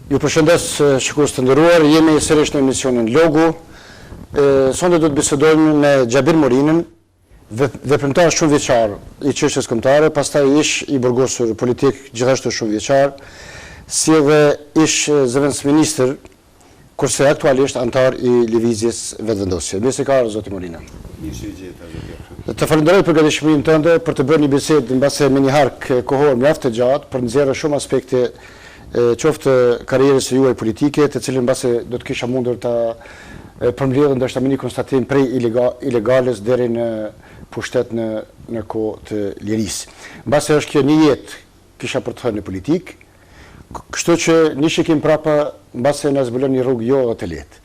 Ju përshëndes shikues të nderuar, jemi sërish në emisionin Logu. Sonde do të bisedojmë me Xhabir Morinën, veprimtar shumë vjeçar i çështjes kombëtare, pastaj ish i burgosur politik gjithashtu shumë vjeçar, si edhe ish zëvendës ministër, kurse aktualisht antar i lëvizjes vetëvendosje. Mirë se ka zoti Morina. Të falenderoj për gatishmërinë tënde për të bërë një bisedë mbase me një hark kohor mjaft të gjatë për nxjerrë shumë aspekte qoftë karrierës së juaj politike, të cilën mbase do të kisha mundur ta përmbledh ndoshta me një konstatim prej ilegales deri në pushtet në kohë të lirisë. Mbase është kjo një jetë kisha për të thënë në politikë, kështu që një shikim prapa mbase na zbulon një rrugë jo të lehtë.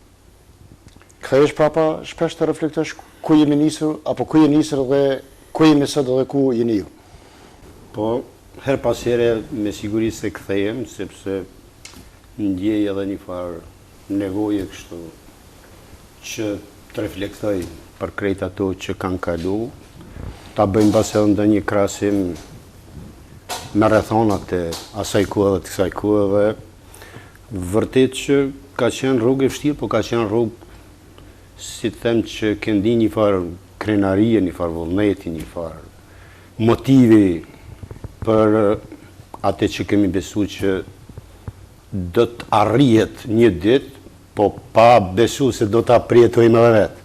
Kthehesh prapa shpesh të reflektosh ku jemi nisur apo ku je nisur dhe ku jemi sot dhe ku jeni ju. Po, her pas here me siguri se kthehem, sepse ndjej edhe një farë nevoje kështu që të reflektoj për krejt ato që kanë kalu, ta bëjmë pas edhe ndonjë krahasim me rrethonat e asaj kohe dhe të kësaj kohe dhe vërtet që ka qenë rrugë e vështirë, po ka qenë rrugë, si të them që kendi një farë krenarie, një farë vullneti, një farë motivi për atë që kemi besu që do të arrihet një ditë, po pa besu se do të aprjetojmë edhe vetë.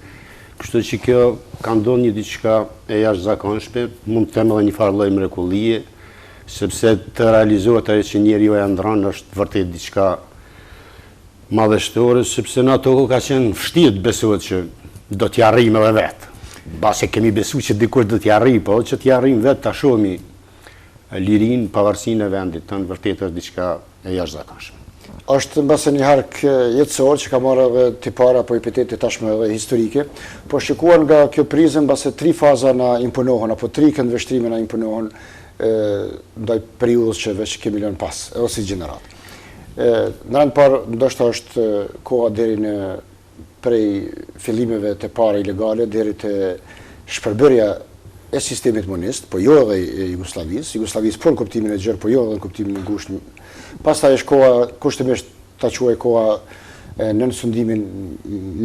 Kështu që kjo ka ndodhur një diçka e jashtëzakonshme, mund të them edhe një farë lloj mrekullie, sepse të realizohet ajo që njeriu e ndron është vërtet diçka madhështore, sepse në ato ka qenë vështirë të besohet që do t'i arrijmë edhe vetë. Base kemi besu që dikush do t'i arrijë, po që t'i arrijmë vetë ta shohim lirinë, pavarësinë e vendit tonë, vërtet është diçka e jashtëzakonshme. Është mbase një hark jetësor që ka marrë edhe tipare apo epitete tashmë edhe historike, po shikuar nga kjo prizëm mbase 3 faza na imponohen apo 3 këndvështrime na imponohen ndaj periudhës që veç kemi lënë pas, edhe si gjenerat. Në rand parë ndoshta është koha deri në prej fillimeve të para ilegale deri te shpërbërja e sistemit monist, po jo edhe e Jugosllavisë po në kuptimin e gjerë, po jo edhe në kuptimin e ngushtë. Pastaj është koha, kushtimisht ta quaj koha në sundimin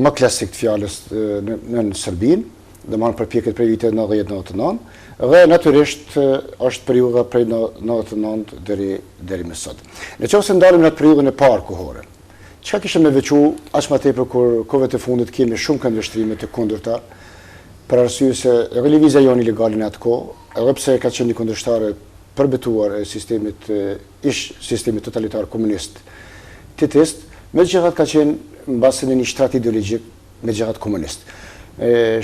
më klasik të fjalës në Serbinë, domethënë përpjekjet prej vitit 90-99, dhe natyrisht është periudha prej 99 deri më sot. Nëse ndalim në atë periudhën e parë kohore, çka kishte më veçu aq më tepër kur kohëve të fundit kemi shumë këndvështrime të kundërta, për arsye se edhe lëvizja jonë ilegale në atë kohë, edhe pse ka qenë një kundërshtare përbetuar e sistemit totalitar komunist titist, megjithatë ka qenë mbase në një shtrat ideologjik megjithatë komunist.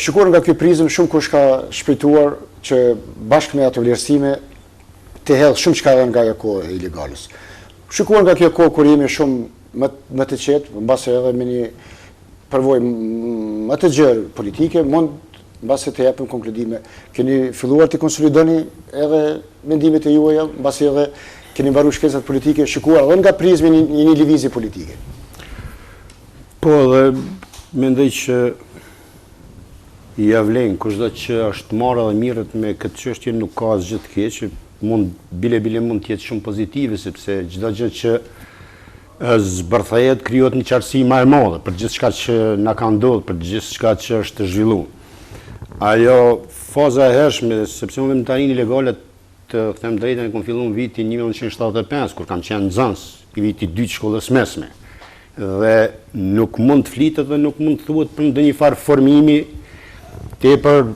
Shikuar nga ky prizëm, shumë kush ka shpejtuar që bashkë me ato vlerësime të hedh shumë çka nga ajo kohë e ilegalës. Shikuar nga kjo kohë kur jemi shumë më të qetë, mbase edhe me një përvojë më të gjerë politike, mund mbase të japim konkludime. Keni filluar të konsolidoni edhe mendimet e juaja, mbase edhe keni mbaruar shkencët politike, shikuar edhe nga prizmi një lëvizje politike. Po, dhe mendoj që ja vlen kushdo që është marrë dhe mirët me këtë çështje nuk ka asgjë të keq, bile mund të jetë shumë pozitive, sepse çdo gjë që zbërthehet krijohet një qartësi më e madhe për gjithçka që na ka ndodhur, për gjithçka që është zhvilluar. Ajo faza e hershme, sepse unë veprimtarinë ilegale të them drejtën e kam filluar vitin 1975 kur kam qenë nxënës i vitit 2 të shkollës mesme. Dhe nuk mund të flitet dhe nuk mund të thuhet për ndonjë farë formimi tepër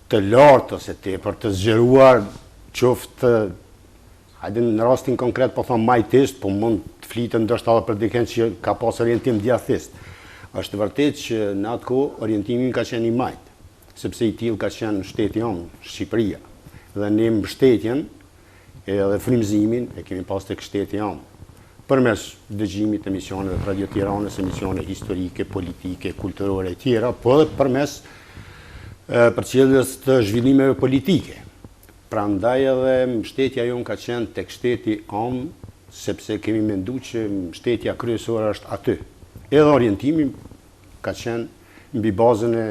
të lartë ose tepër të zgjeruar, qoftë hajde në rastin konkret po them majtist, po mund të flitet ndoshta edhe për dikën që ka pas orientim djathist. Është vërtet që në atë kohë orientimi ka qenë i majt, sepse i tillë ka qenë shteti jonë, Shqipëria. Dhe ne mbështetjen edhe frymëzimin e kemi pas tek shteti jonë, përmes dëgjimit të emisioneve të Radio Tiranës, emisione historike, politike, kulturore e tjera, po edhe përmes përcjelljes të zhvillimeve politike. Prandaj edhe mbështetja jonë ka qenë tek shteti jonë, sepse kemi menduar që mbështetja kryesore është aty. Edhe orientimi ka qenë mbi bazën e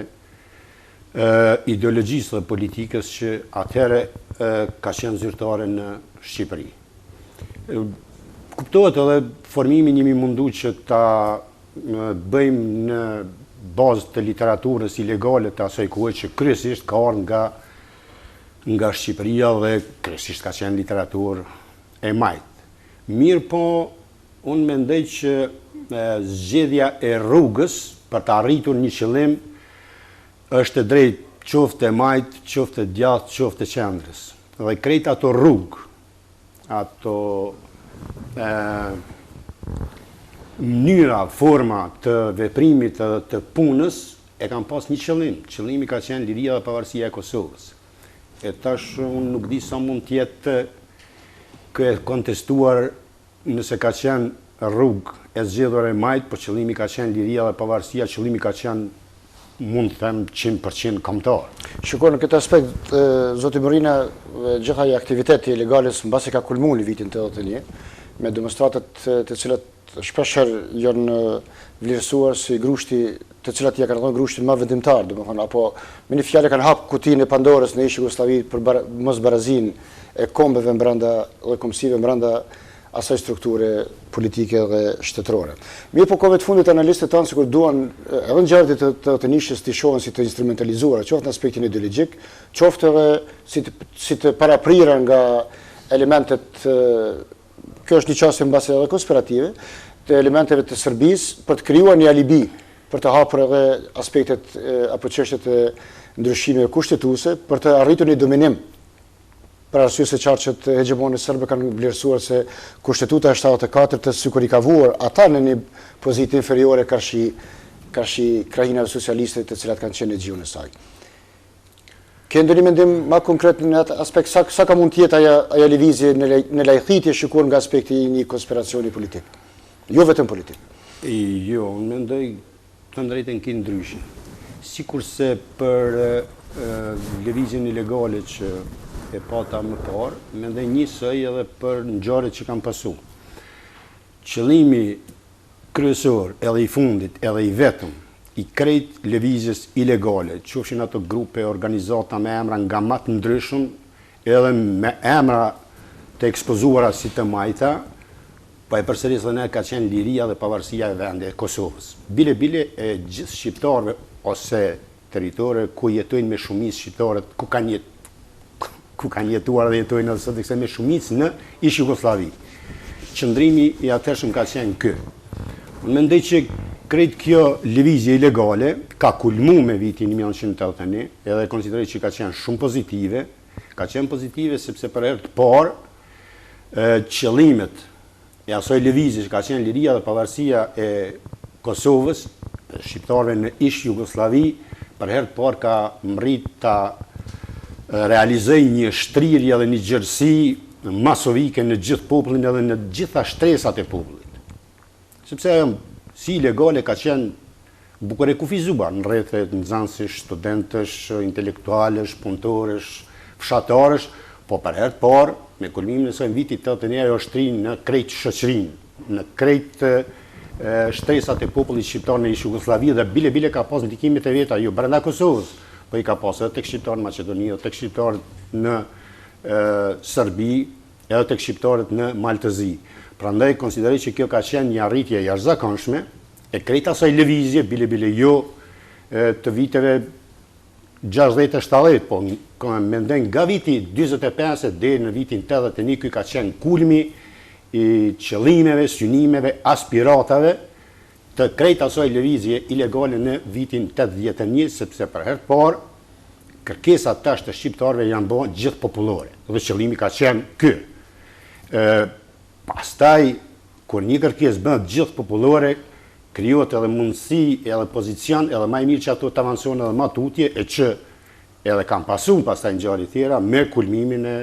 ideologjisë dhe politikës që atëherë ka qenë zyrtare në Shqipëri. kuptohet edhe formimin jemi mundu që ta bëjmë në bazë të literaturës ilegale të asaj kohe që kryesisht ka ardhur nga Shqipëria dhe kryesisht ka qenë literaturë e majtë. Mirë po, unë mendoj që zgjedhja e rrugës për të arritur një qëllim është e drejtë qoftë e majtë, qoftë e djathtë, qoftë e qendrës. Dhe krejt ato rrugë, ato mënyra, forma të veprimit dhe të punës e kanë pas një qëllim. Qëllimi ka qenë liria dhe pavarësia e Kosovës. E tash unë nuk di sa mund tjetë kontestuar nëse ka qenë rrugë e zgjedhur e majtë, por qëllimi ka qenë liria dhe pavarësia, qëllimi ka qenë mund të them 100% kombëtar. Shikoj në këtë aspekt, zoti Morina, gjitha i aktiviteti ilegalës mbasi ka kulmuar në vitin 81 me demonstratat të cilat shpeshher janë vlerësuar si grushti të cilat ja kanë dhënë grushtin më vendimtar, domethënë apo me një fjalë kanë hap kutinë e Pandorës në ish Jugosllavi për mosbarazinë e kombeve brenda dhe komsive brenda asaj strukture politike dhe shtetërore. Mirë po kohëve të fundit analistët tanë sikur duan edhe ngjarjet të nishës të shohin si të instrumentalizuara, qoftë në aspektin ideologjik, qoftë edhe si të paraprirë nga elementet, kjo është një çështje mbase edhe konspirative, të elementeve të Serbisë për të krijuar një alibi për të hapur edhe aspektet apo çështjet e ndryshimeve kushtetuese për të arritur një dominim. Për arsye se qarqet hegemonë serbe kanë vlerësuar se Kushtetuta e 74 të sikur i ka vuar ata në një pozitë inferiore karshi krajinave socialiste të cilat kanë qenë në gjuhën e saj. Ke ndonjë mendim më konkret në atë aspekt sa ka mund të jetë ajo lëvizje në lajthitje shikuar nga aspekti i një konspiracioni politik? Jo vetëm politik. Jo, unë mendoj të drejtën ki ndryshe. Sikurse për lëvizjen ilegale që e pata më parë, mendoj njësoj edhe për ngjarjet që kanë pasur. Qëllimi kryesor, edhe i fundit, edhe i vetëm, i krejt lëvizjes ilegale, qofshin ato grupe organizata me emra nga më të ndryshëm, edhe me emra të ekspozuara si të majta, pa e përsëris dhe ne ka qenë liria dhe pavarësia e vendit e Kosovës. Bile e gjithë shqiptarëve ose territore ku jetojnë me shumicë shqiptarët, ku kanë jetuar dhe jetojnë edhe sot me shumicë në ish Jugosllavi. Qëndrimi i atëhershëm ka qenë ky. Unë mendoj që krejt kjo lëvizje ilegale ka kulmuar me vitin 1981, edhe konsideroj që ka qenë shumë pozitive. Ka qenë pozitive sepse për herë të parë qëllimet e asoj lëvizje që ka qenë liria dhe pavarësia e Kosovës, shqiptarëve në ish Jugosllavi, për herë të parë ka mrit ta realizoj një shtrirje dhe një gjerësi masovike në gjithë popullin edhe në gjitha shtresat e popullit. Sepse si ilegale ka qenë bukur e kufizuar në rrethet nxënësish, studentësh, intelektualësh, punëtorësh, fshatarësh, po për herë të parë me kulmimin e saj në vitin 81 ajo shtrin në krejt shoqërinë, në krejt shtresat e popullit shqiptar në ish Jugosllavi dhe bile ka pas ndikimet e veta jo brenda Kosovës, po i ka pas edhe tek shqiptarët në Maqedoni, edhe tek shqiptarët në Serbi, edhe tek shqiptarët në Maltëzi. Prandaj konsideroj që kjo ka qenë një arritje jashtëzakonshme e krejt asaj lëvizje, bile jo të viteve 60-70, po mendoj nga viti 45 deri në vitin 81 ky ka qenë kulmi i qëllimeve, synimeve, aspiratave të krejt asaj lëvizje ilegale në vitin 81, sepse për herë të parë kërkesat tash të shqiptarëve janë bërë gjithë popullore dhe qëllimi ka qenë ky. Pastaj, kur një kërkesë bëhet gjithë popullore, krijohet edhe mundësi, edhe pozicion, edhe më i mirë që ato të avancojnë edhe më tutje, e që edhe kanë pasur pastaj ngjarje tjera me kulmimin e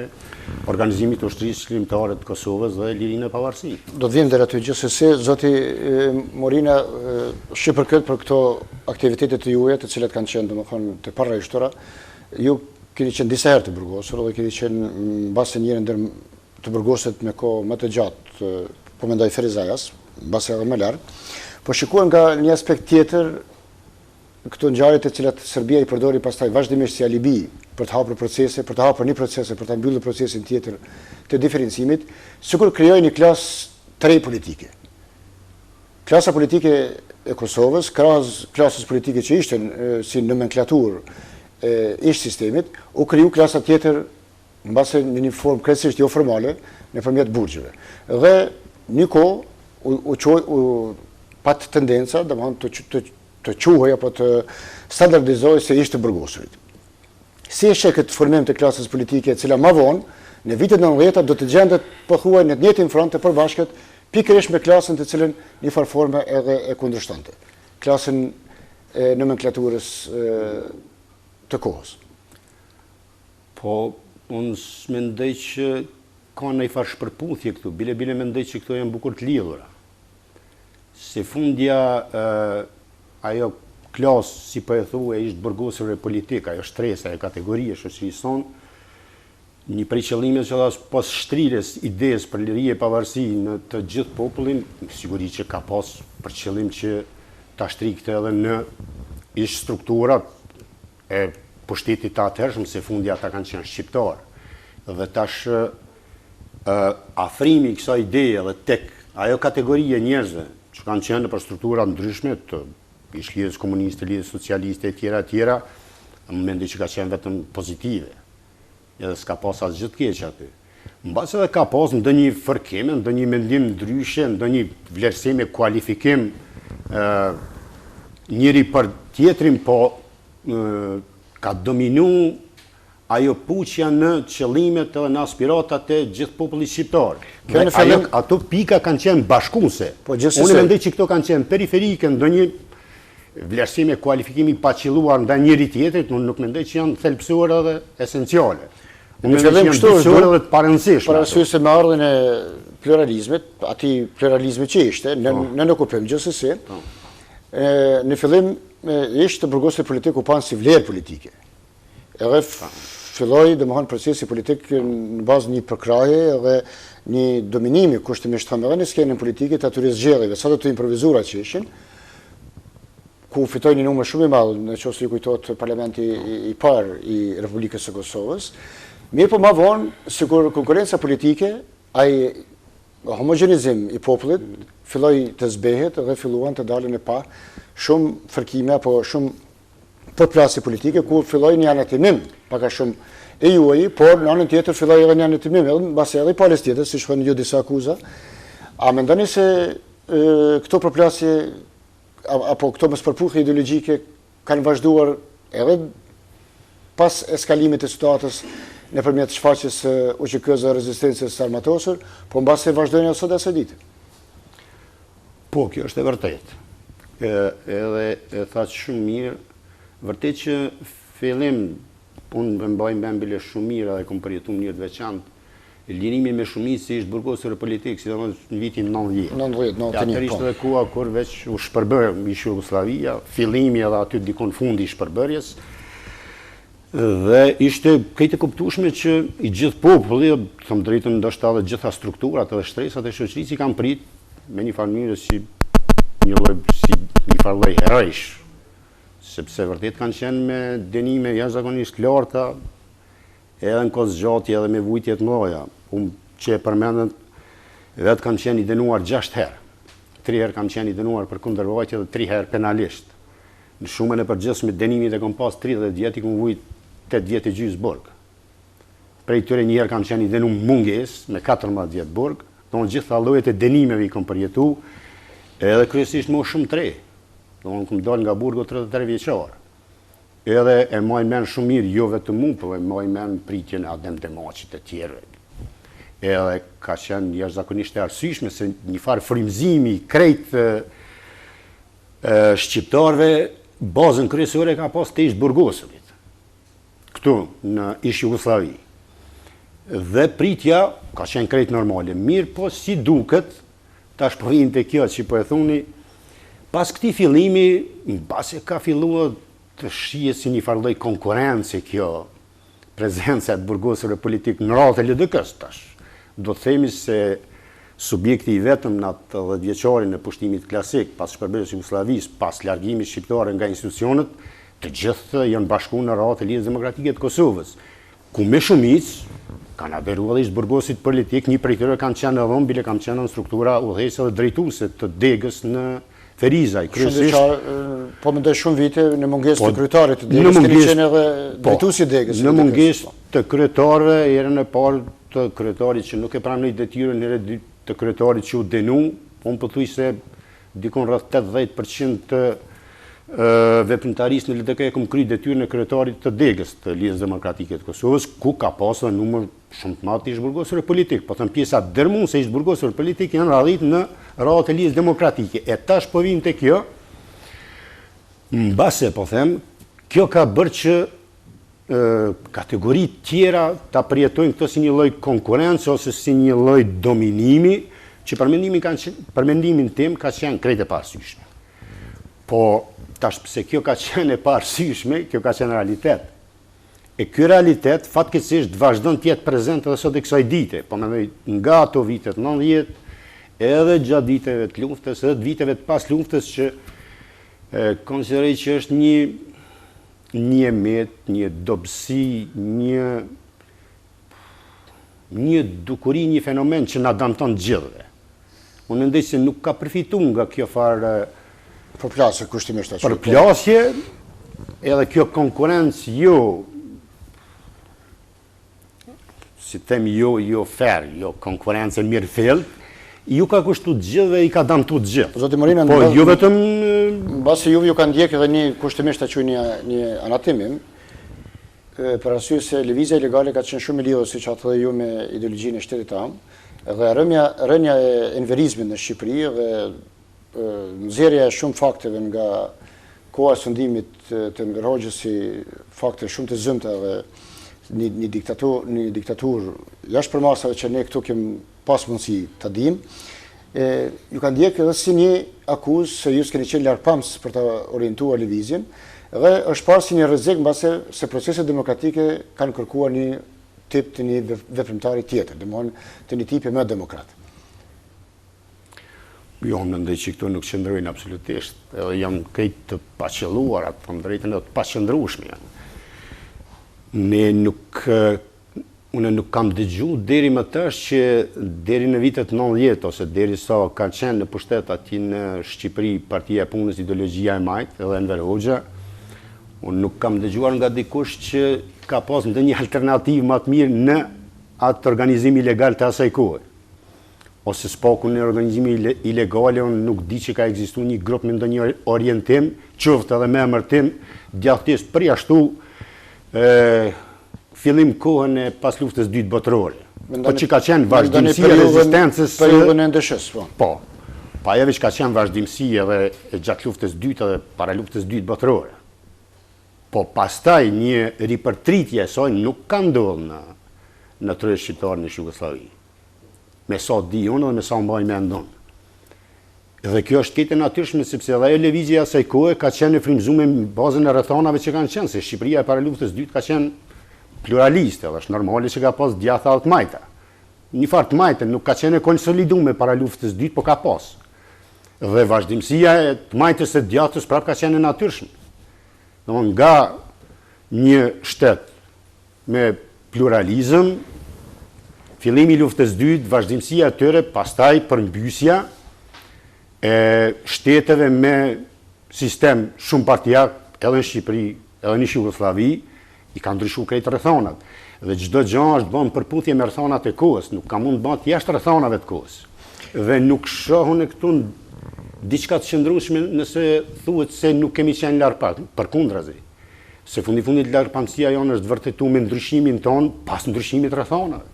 organizimit të ushtrisë shkrimtare të Kosovës dhe lirinë e pavarësisë. Do të vim deri aty gjithsesi, zoti Morina, shqipër këtë për këto aktivitetet të juaja, të cilat kanë qenë domethënë të parashtura, ju keni qenë disa herë të burgosur dhe keni qenë mbasi njëri ndër të burgoset me kohë më të gjatë, po mendoj Ferizajas, mbasi edhe më larg. Po shikuar nga një aspekt tjetër, këto ngjarje të cilat Serbia i përdori pastaj vazhdimisht si alibi për të hapur procese, për të hapur një procese, për ta mbyllur procesin tjetër të diferencimit, sikur krijoi një klasë tre politike. Klasa politike e Kosovës, krahas klasës politike që ishte si nomenklaturë ish sistemit, u kriju klasa tjetër mbase në një formë krejtësisht jo formale nëpërmjet burgjeve. Dhe një kohë u pat tendenca, domethënë të quhej apo të standardizoj se ishte burgosurit. Si e sheh këtë formim të klasës politike e cila më vonë në vitet 90 do të gjendet pothuaj në të njëjtin front të përbashkët pikërisht me klasën të cilën një farë forme edhe e kundërshtonte. Klasën e nomenklaturës të kohës. Po, unë mendoj që ka një farë shpërputhje këtu, bile mendoj që këto janë bukur të lidhura. Se fundja ajo klasë, si po e thua, ishtë burgosëve politika, ajo shtresa e kategorie shoqërisë sonë, një prej qëllimeve që dha pas shtrirjes idesë për liri e pavarësi në të gjithë popullin, siguri që ka pas për qëllim që ta shtrikte edhe në ish strukturat e pushtetit të atëhershëm, se fundja ata kanë qenë shqiptar. Dhe tash afrimi i kësaj ideje dhe tek ajo kategorie njerëzve që kanë qenë për struktura ndryshme të ish lidhjes komuniste, lidhjes socialiste e tjera, më mendoj që ka qenë vetëm pozitive. Edhe s'ka pas asgjë të keq aty. Mbas edhe ka pas ndonjë fërkim, ndonjë mendim ndryshe, ndonjë vlerësim e kualifikim njëri për tjetrin, po ka dominu ajo puqja në qëllimet edhe në aspiratat e gjithë popullit shqiptar. Ato pika kanë qenë bashkuese. Unë mendoj që këto kanë qenë periferike, ndonjë vlerësim e kualifikimi pa qelluar ndaj njëri tjetrit, unë nuk mendoj që janë thelbësuar edhe esenciale. Në fillim kështu është parëndësishme. Për arsye se me ardhen e pluralizmit, atij pluralizmi që ishte, ne nuk kuptojmë gjithsesi. Në fillim ishte burgosi politik u panë si vlerë politike. Edhe filloi domethënë procesi politik në bazë një përkraje edhe një dominimi kushtimisht edhe në skenën politike të atyre zgjedhjeve, sa do të improvizura që ishin, ku fitoi një numër shumë i madh, nëse ju kujtohet parlamenti i parë i Republikës së Kosovës. Mirë po ma vonë, sikur konkurenca politike, ai homogenizim i popullit, filloi të zbehet dhe filluan të dalin e pa shumë fërkime apo shumë përplasje politike, ku filloi një anatimim, paka shumë e juaj, por në anën tjetër filloi edhe një anatimim, edhe mbasi edhe palës tjetër, si shkojnë ju disa akuza. A mendoni se këto përplasje apo këto mëspërputhje ideologjike kanë vazhduar edhe pas eskalimit të situatës nëpërmjet shfaqjes së UÇK-s dhe rezistencës armatosur, po mbasi vazhdojnë sot asë ditë. Po, kjo është e vërtetë. Edhe e tha shumë mirë, vërtet që fillim unë mbaj mend bile shumë mirë dhe kom përjetuar në mënyrë të veçantë, lirimi me shumicë ishte burgosur politik, sidomos në vitin 90. 91. Atëherë ishte edhe koha kur veç u shpërbër ish Jugosllavia, fillimi edhe aty dikon fundi i shpërbërjes. Dhe ishte këtë kuptueshme që i gjithë populli, thëmë drejtën ndoshta edhe gjitha strukturat edhe shtresat e shoqërisë i kanë prit me një farë mënyrë si një farë lloj herojsh, sepse vërtet kanë qenë me dënime jashtëzakonisht larta, edhe në kozgjatje edhe me vujtje të mëdha. Unë që e përmendën, vetë kam qenë i dënuar 6 herë. 3 herë kam qenë i dënuar për kundërvajtje dhe 3 herë penalisht. Në shumën e përgjithshme dënimit e kam pas 30 vjet, i kam vujt 8 vjet e gjysmë burg. Prej këtyre një herë kam qenë i dënuar mungesë me 14 vjet burg, donë gjitha llojet e dënimeve i kam përjetu, edhe kryesisht më shumë 3. Donë kam dal nga burgu 33 vjeçar. Edhe e mbaj mend shumë mirë, jo vetëm mua, por e mbaj mend pritjen e Adem Demaçit të tjerë. Edhe ka qenë jashtëzakonisht e arsyeshme se një farë frymëzimi krejt shqiptarëve, bazën kryesore ka pas të ish burgosurit këtu në ish Jugosllavi. Dhe pritja ka qenë krejt normale. Mirë, po si duket, tash po vjen te kjo që po e thoni, pas këtij fillimi, mbasi ka filluar të shihet si një farë lloj konkurrencë kjo prezenca e burgosurve politik në radhë të LDK-s tash. Do të themi se subjekti i vetëm në atë 10 vjeçarin e pushtimit klasik, pas shpërbërjes së Jugosllavisë, pas largimit shqiptar nga institucionet, të gjithë janë bashkuar në radhë të Lidhjes Demokratike të Kosovës, ku me shumicë kanë aderu edhe ishtë burgosit politik, një prej tyre kanë qenë edhe bile kanë qenë në struktura udhëheqëse dhe drejtuese të degës në Ferizaj. Po mendoj shumë vite në mungesë të kryetarit të degës, keni qenë edhe drejtuesi degës. Në mungesë të kryetarëve, herën e parë të kryetarit që nuk e pranoi detyrën, herë e dytë të kryetarit që u denu, unë po thuaj se dikon rreth 80% të veprimtarisë në LDK e kam kryer detyrën e kryetarit të degës të Lidhjes Demokratike të Kosovës, ku ka pasur numër shumë të madh të ishburgosur politik, po them pjesa dërmuese e ishburgosur politik janë radhit në radhët e Lidhjes Demokratike. E tash po vim te kjo, mbase po them, kjo ka bërë që kategori tjera ta përjetojnë këto si një lloj konkurrencë ose si një lloj dominimi, që për mendimin tim ka qenë krejt e parësyeshme. Po tash pse kjo ka qenë e parësyeshme, kjo ka qenë realitet. E ky realitet fatkeqësisht vazhdon të jetë prezent edhe sot e kësaj dite, po mendoj nga ato vitet 90, edhe gjatë viteve të luftës, edhe viteve të pas luftës që konsideroj që është një emet, një dobësi, një dukuri, një fenomen që na dëmton gjithëve. Unë mendoj se nuk ka përfituar nga kjo farë përplasje kushtimisht ashtu. Përplasje, edhe kjo konkurrencë si them jo fair, jo konkurrencë mirëfillt, ju ka kushtuar gjithë dhe i ka dëmtuar gjithë. Zoti Morina, po jo vetëm mbasi ju kanë ndjekë edhe një kushtimisht ta quaj një anatimim, për arsye se lëvizja ilegale ka qenë shumë e lidhur, siç atë ju, me ideologjinë e shtetit tam, dhe rënja e enverizmit në Shqipëri dhe nxjerrja e shumë fakteve nga koha e sundimit të Hoxhës, si fakte shumë të zymta dhe një diktaturë jashtëpërmarsave që ne këtu kemi pas mundësi ta dimë, ju kanë ndjekë edhe si një akuzë se ju s'keni qenë larpams për ta orientuar lëvizjen, dhe është parë si një rrezik mbase se proceset demokratike kanë kërkuar një tip të një veprimtari tjetër, domthonë të një tipi më demokrat. Jo, më mendoj që këto nuk qëndrojnë absolutisht, edhe janë krejt të paqëlluara, të them drejtën, edhe të paqëndrueshme janë. Unë nuk kam dëgjuar deri më tash që deri në vitet 90 ose deri sa ka qenë në pushtet aty në Shqipëri Partia e Punës, Ideologjia e Majt edhe Enver Hoxha, unë nuk kam dëgjuar nga dikush që ka pas ndonjë alternativë më të mirë në atë organizim ilegal të asaj kohe. Ose s'paku në organizimi ilegale, unë nuk di që ka ekzistuar një grup me ndonjë orientim, qoftë edhe me emërtim, djathtisht përjashtu fillim kohën e pas luftës dytë botërore. Po që ka qenë vazhdimësi e rezistencës... Periudhën e ndeshës, po. Po. Pa edhe që ka qenë vazhdimësi edhe gjatë luftës dytë edhe para luftës dytë botërore. Po pastaj një ripërtritje e saj nuk ka ndodhur në tërë shqiptarë në Jugosllavi. Me sa di unë dhe me sa mbaj me ndonë. Dhe kjo është këtë natyrshme, sepse edhe ajo lëvizja e asaj kohe ka qenë e frymëzuar në bazën e rrethanave që kanë qenë, se Shqipëria e para luftës dytë ka qenë pluraliste, dhe është normale që ka pas djatha të majta. Një farë të majtë nuk ka qenë e konsoliduar para luftës dytë, po ka pas. Dhe vazhdimësia e të majtës e djatës prap ka qenë e natyrshme. Domthonë nga një shtet me pluralizëm, fillimi i luftës dytë, vazhdimësia e tyre, pastaj përmbysja e shteteve me sistem shumë partijak, edhe në Shqipëri, edhe në Jugosllavi, i ka ndryshuar krejt rrethonat. Dhe çdo gjë është bën përputhje me rrethonat e kohës, nuk ka mund të bëhet jashtë rrethonave të kohës. Dhe nuk shohun e këtu diçka të qëndrueshme nëse thuhet se nuk kemi qenë larg, përkundrazi. Se fundit largpamësia jonë është vërtetuar me ndryshimin ton pas ndryshimit të rrethonave.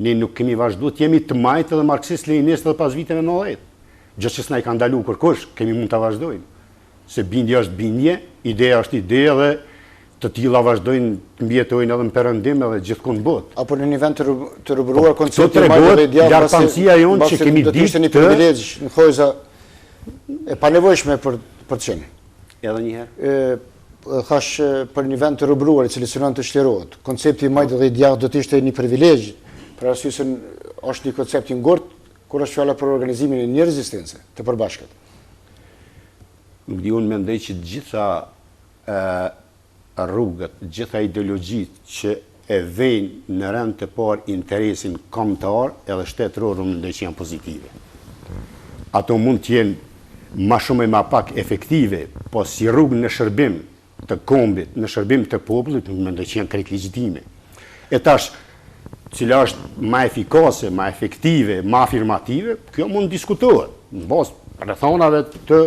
Ne nuk kemi vazhduar të jemi të majtë dhe marksist-leninistë edhe pas viteve 90. Gjë që s'na i ka ndaluar kërkush, kemi mund ta vazhdojmë. Se bindja është bindje, ideja është ide dhe të tilla vazhdojnë të mbijetojnë edhe në perëndim edhe gjithkund botë. Apo në një vend të rrubëruar koncepti i majtë dhe djallë, largpamësia jonë që kemi ditë një privilegj në thojza e panevojshme për të qenë. Edhe një herë. Thash për një vend të rrubëruar i cili synon të shtjerohet. Koncepti i majtë dhe djallë do të ishte një privilegj, për arsye se është një koncept i ngurtë kur është fjala për organizimin e një rezistence të përbashkët. Nuk di, unë mendoj që gjitha rrugët, gjitha ideologjitë që e vejnë në rend të parë interesin kombëtar edhe shtetëror mendoj që janë pozitive. Ato mund të jenë ma shumë e ma pak efektive, po si rrugë në shërbim të kombit, në shërbim të popullit, mendoj që janë krejt legjitime. E tash, cila është ma efikase, ma efektive, ma afirmative, kjo mund diskutohet në bazë rrethonave të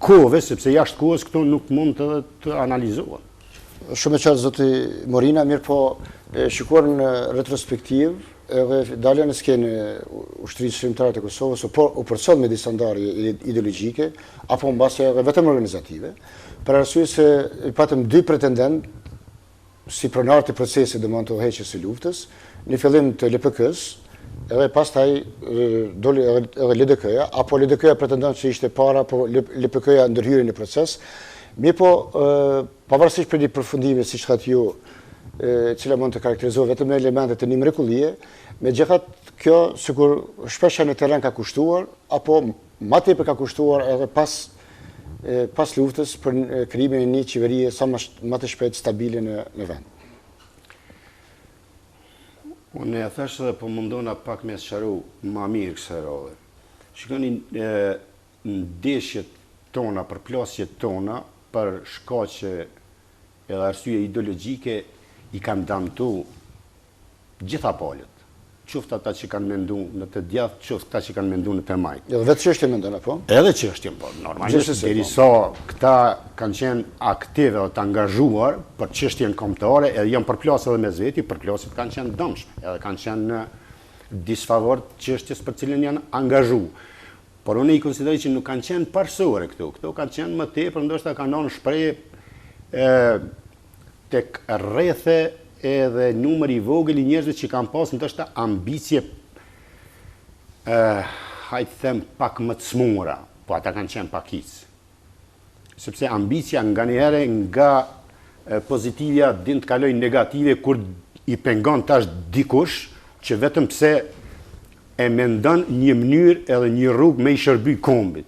kohëve, sepse jashtë kohës këto nuk mund të analizohen. Shumë e qartë zoti Morina, mirë po shikuar në retrospektiv, edhe dalja në skenë ushtrisë shërimtare të Kosovës u përcjell me disa ndarje ideologjike, apo mbase edhe vetëm organizative, për arsye se patëm dy pretendent si pronar të procesit dhe mund të udhëheqjes së luftës, në fillim të LPK-s, edhe pastaj doli edhe LDK-ja, apo LDK-ja pretendon se ishte para, apo LPK-ja ndërhyri në proces. Mirë po, pavarësisht për një përfundime, si që thatë ju, cila mund të karakterizohet vetëm me elementet të një mrekullie, megjithatë kjo sikur shpesh në terren ka kushtuar, apo më tepër ka kushtuar edhe pas luftës për krijimin e një qeverie sa më të shpejt stabile në vend. Unë e thash dhe po mundona pak me sqaru ma mirë kësaj rrove. Shikoni ndeshjet tona, përplasjet tona, për shkaqe edhe arsye ideologjike i kanë damtu gjitha palët. Qoftë ata që kanë mendu në të djathtë, qoftë ata që kanë mendu në të majtë. Edhe vetë çështjen mendon apo? Edhe çështjen, po, normalisht derisa këta kanë qenë aktive dhe të angazhuar për çështjen kombëtare, edhe janë përplasë edhe mes veti, përplasjet kanë qenë dëmshme, edhe kanë qenë në disfavor çështjes për cilën janë angazhuar. Por unë i konsideroj që nuk kanë qenë parsore këtu. Këto kanë qenë më tepër, ndoshta kanë ndonë shprehje tek rrethe edhe numër i vogël i njerëzve që kanë pas ndoshta ambicie hajtë them pak më të smura, po ata kanë qenë pakicë. Sepse ambicia nganjëherë nga pozitivja din të kaloj negative kur i pengon tash dikush që vetëm pse e mendon një mënyrë edhe një rrugë me i shërbëj kombit.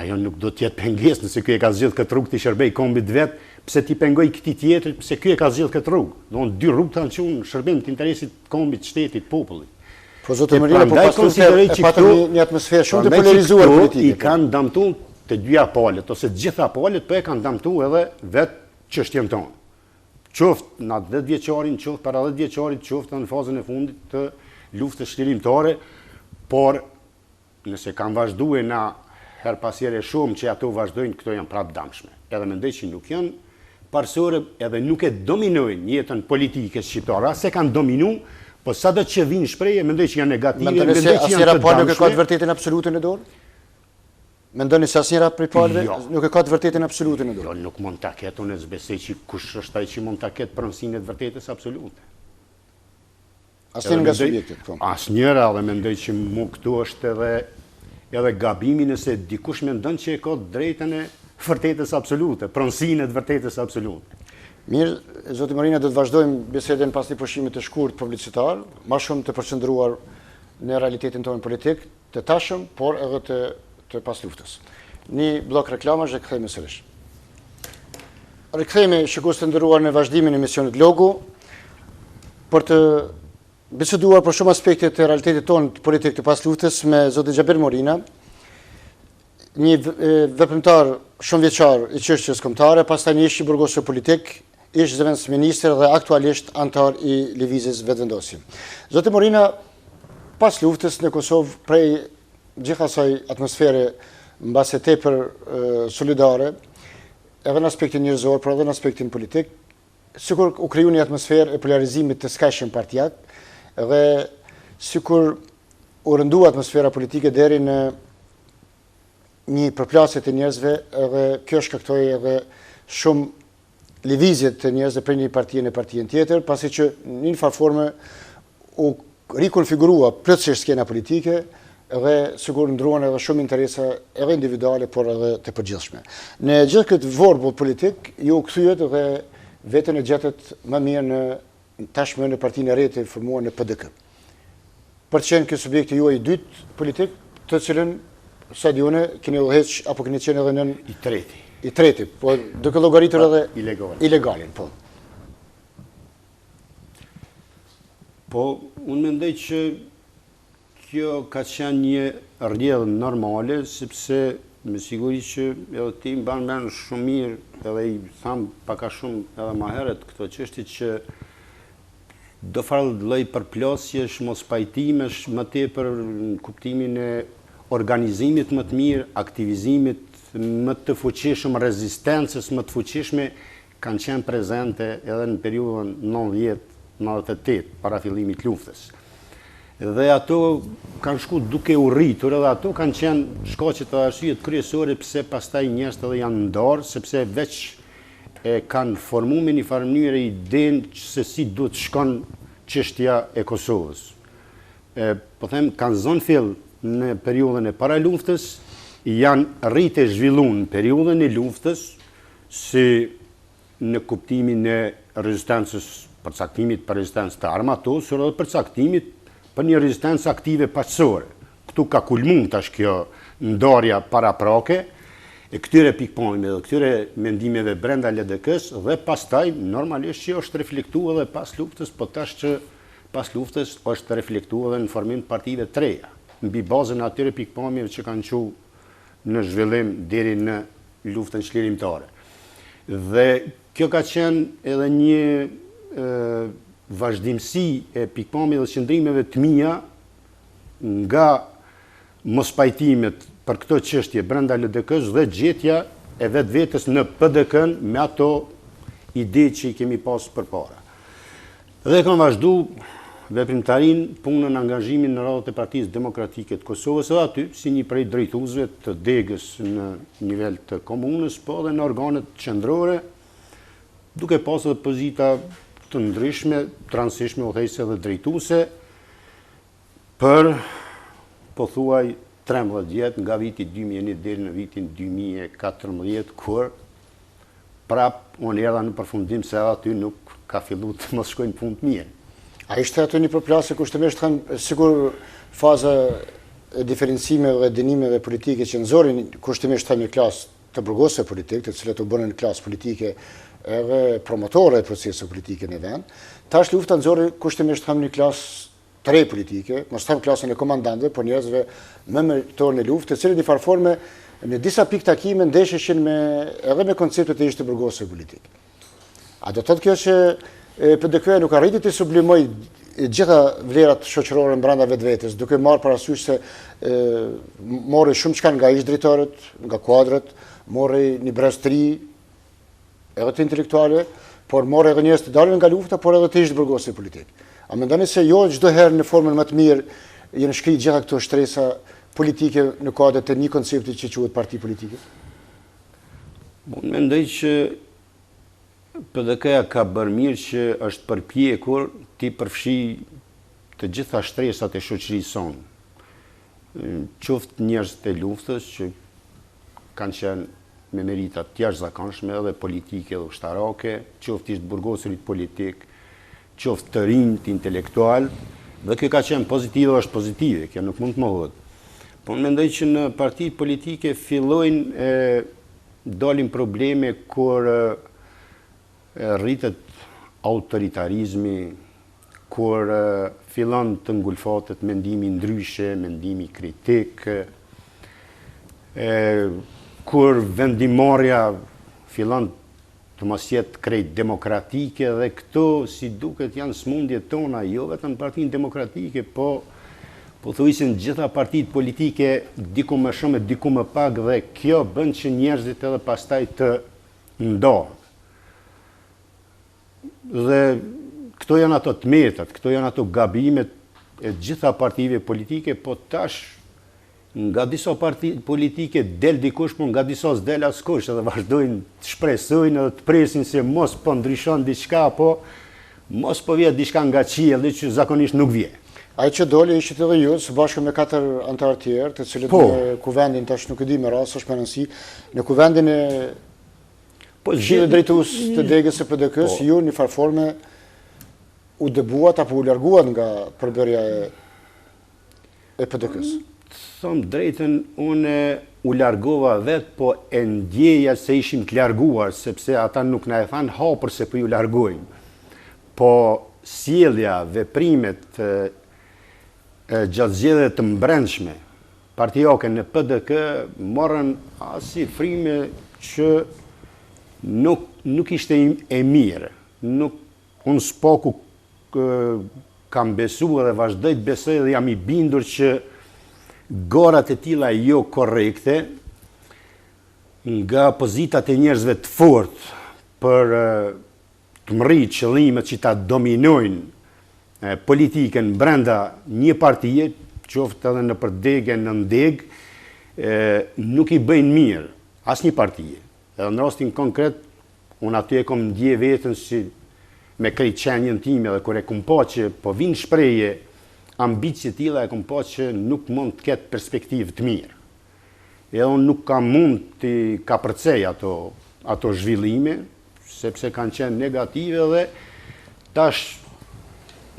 Ajo nuk do t'jetë pengesë nëse ky e ka zgjedhur këtë rrugë të i shërbëj kombit vet, pse ti pengoj këtij tjetrit, pse ky e ka zgjedhur këtë rrugë. Domthonë dy rrugë kanë qenë shërbim të interesit kombit, shtetit, popullit. Po zotë Marina, po pas konsideroj që patëm një atmosferë shumë të polarizuar politike. I kanë damtuar të dyja palët ose të gjitha palët, po e kanë damtuar edhe vetë çështjen tonë. Qoftë në 10 vjeçarin, qoftë para 10 vjeçarit, qoftë në fazën e fundit të luftës shlirimtare, por nëse kanë vazhduar na her pas here shumë që ato vazhdojnë, këto janë prapë dëmshme. Edhe mendoj që nuk janë parsore edhe nuk e dominojnë jetën politike shqiptare, se kanë dominu, po sado që vinë shprehje, mendoj që janë negative, mendoj që janë të dëmshme. Nuk e ka të vërtetën absolute në dorë? Mendoni se asnjëra prej palëve nuk e ka të vërtetën absolute në dorë? Jo, nuk mund ta ketë, unë s'besoj që kush është ai që mund ta ketë pronësinë e vërtetës absolute. Asnjë nga subjektet, po. Asnjëra, dhe mendoj që mu këtu është edhe gabimi nëse dikush mendon që e ka drejtën e vërtetës absolute, pronësinë e vërtetës absolute. Mirë, zoti Marina, do të vazhdojmë bisedën pas një pushimit të shkurt publicitar, më shumë të përqendruar në realitetin tonë politik, të tashëm, por edhe të pas luftës. Një blok reklamash dhe kthehemi sërish. Rikthehemi shikues të nderuar në vazhdimin e emisionit Logu për të biseduar për shumë aspekte të realitetit tonë politik të pas luftës me zotin Xhabir Morina, një veprimtar shumë vjeçar i çështjes kombëtare, pastaj një ish i burgosur politik, ish zëvendës ministër dhe aktualisht antar i lëvizjes vetëvendosje. Zoti Morina, pas luftës në Kosovë, prej gjithasaj atmosfere mbase tepër solidare, edhe në aspektin njerëzor, por edhe në aspektin politik, sikur u kriju një atmosferë e polarizimit të skajshëm partijak, dhe sikur u rëndu atmosfera politike deri në një përplasje të njerëzve, edhe kjo shkaktoi edhe shumë lëvizje të njerëzve për një partije në partijen tjetër, pasi që në një farë forme u rikonfigurua plotësisht skena politike, edhe sigur ndruan edhe shumë interesa edhe individuale, por edhe të përgjithshme. Në gjithë këtë vorbull politik, ju kthyet dhe veten e gjetët më mirë në tashmë në partinë e re të formuar në PDK. Për të qenë ky subjekti juaj i dytë politik, të cilën sa diune keni udhëheq apo keni qenë edhe në i treti, po duke llogaritur edhe ilegalin, po. Po, unë mendoj që kjo ka qenë një rrjedhë normale, sepse me siguri që edhe ti mban mend shumë mirë, edhe i tham pak a shumë edhe më herët këto çështje që do farë lloj përplasjesh, mos pajtimesh, më tepër në kuptimin e organizimit më të mirë, aktivizimit më të fuqishëm, rezistencës më të fuqishme, kanë qenë prezente edhe në periudhën 90-98, para fillimit luftës. Dhe ato kanë shku duke u rritur, edhe ato kanë qenë shkaqet të arsyet kryesore pse pastaj njerëzit edhe janë ndarë, sepse veç kanë formuar me një farë mënyrë idenë se si duhet shkon çështja e Kosovës. Po them, kanë zonë fill në periudhën e para luftës, janë rritë e zhvilluar në periudhën e luftës, si në kuptimin e rezistencës, përcaktimit për rezistencë të armatosur dhe përcaktimit për një rezistencë aktive paqësore. Këtu ka kulmuar tash kjo ndarja paraprake e këtyre pikpamjeve dhe këtyre mendimeve brenda LDK-s dhe pastaj normalisht që është reflektuar edhe pas luftës, po tash që pas luftës është reflektuar edhe në formim të partive të reja, mbi bazën e atyre pikpamjeve që kanë qenë në zhvillim deri në luftën çlirimtare. Dhe kjo ka qenë edhe një vazhdimësi e pikpamjeve dhe qëndrimeve të mia nga mospajtimet për këto çështje brenda LDK-s dhe gjetja e vetvetes në PDK-n me ato ide që i kemi pasur përpara. Dhe kanë vazhduar veprimtarin punën angazhimin në radhët e Partisë Demokratike të Kosovës edhe aty si një prej drejtuesve të degës në nivel të komunës, po edhe në organet qendrore, duke pasur edhe pozita të ndryshme, transishme, udhëheqëse dhe drejtuese për pothuaj 13 vjet nga viti 2001 deri në vitin 2014, kur prap unë erdha në përfundim se aty nuk ka filluar të mos shkojnë punë të mirë. A ishte aty një përplasje kushtimisht kanë sigur faza e diferencimeve dhe dënimeve politike që nxorin kushtimisht një klasë të burgosve politik, të cilët u bënën klasë politike edhe promotore e proceseve politike në vend. Tash lufta nxori kushtimisht një klasë të re politike, mos them klasën e komandantëve, por njerëzve më meritor në luftë, të cilët në farë forme në disa pikë takime ndesheshin edhe me konceptet e ishte burgosve politik. A do të thotë kjo që PDK nuk arriti të sublimoj gjitha vlerat shoqërore brenda vetvetes, duke marrë parasysh se mori shumë çka nga ish drejtorët, nga kuadrat, mori një breztri edhe të intelektuale, por mori edhe njerëz të dalën nga lufta, por edhe të ishte burgosve politik. A mendoni se jo çdo herë në formën më të mirë janë shkrit gjitha këto shtresa politike në kuadër të një koncepti që quhet parti politike? Unë mendoj që PDK-ja ka bërë mirë që është përpjekur t'i përfshi të gjitha shtresat e shoqërisë sonë. Qoftë njerëz të luftës që kanë qenë me merita të jashtëzakonshme edhe politike dhe ushtarake, qoftë ishtë burgosërit politik, qoftë të rinjt intelektual, dhe kjo ka qenë pozitive dhe është pozitive, kjo nuk mund të mohohet. Po unë mendoj që në partitë politike fillojnë dalin probleme kur rritet autoritarizmi, kur fillon të ngulfatet mendimi ndryshe, mendimi kritik, kur vendimarrja fillon të mos jetë krejt demokratike dhe këto si duket janë smundjet tona, jo vetëm Partinë Demokratike, po thuajsin gjitha partitë politike diku më shumë e diku më pak dhe kjo bën që njerëzit edhe pastaj të ndohen. Dhe këto janë ato tmetat, këto janë ato gabimet e gjitha partive politike, po tash nga disa parti politike del dikush, po nga disa s'del askush, edhe vazhdojnë të shpresojnë edhe të presin se mos po ndryshon diçka, po mos po vjet diçka nga qielli që zakonisht nuk vjen. Ai që doli ishte edhe ju, së bashku me 4 anëtarë të tjerë, të cilët në kuvendin tash nuk e di me rast, është me rëndësi, në kuvendin e Këshillit drejtues të degës së PDK-s, ju në farë forme u dëbuat apo u larguat nga përbërja e PDK-s? Thom drejtën, unë u largova vetë, po e ndjeja se ishim të larguar, sepse ata nuk na e thanë hapër se po ju largojmë. Po sjellja, veprimet gjatë zgjedhjeve të mbrëmshme partijake në PDK morën si frime që nuk ishte e mirë. Unë s'poku kam besu dhe vazhdoj të besoj dhe jam i bindur që gorat e tilla jo korrekte nga pozitat e njerëzve të fortë për të mërrit qëllimet që ta dominojnë politikën brenda një partije, qoftë edhe në përdegë, në ndegë, nuk i bëjnë mirë asnjë partije. Edhe në rastin konkret, unë aty e kom ndje vetën si me krejtqenjen time dhe kur e kom pa që po vinë shpreje ambicje tilla, e kom pa që nuk mund të ketë perspektivë të mirë. Edhe unë nuk kam mund të kapërcej ato zhvillime, sepse kanë qenë negative dhe tash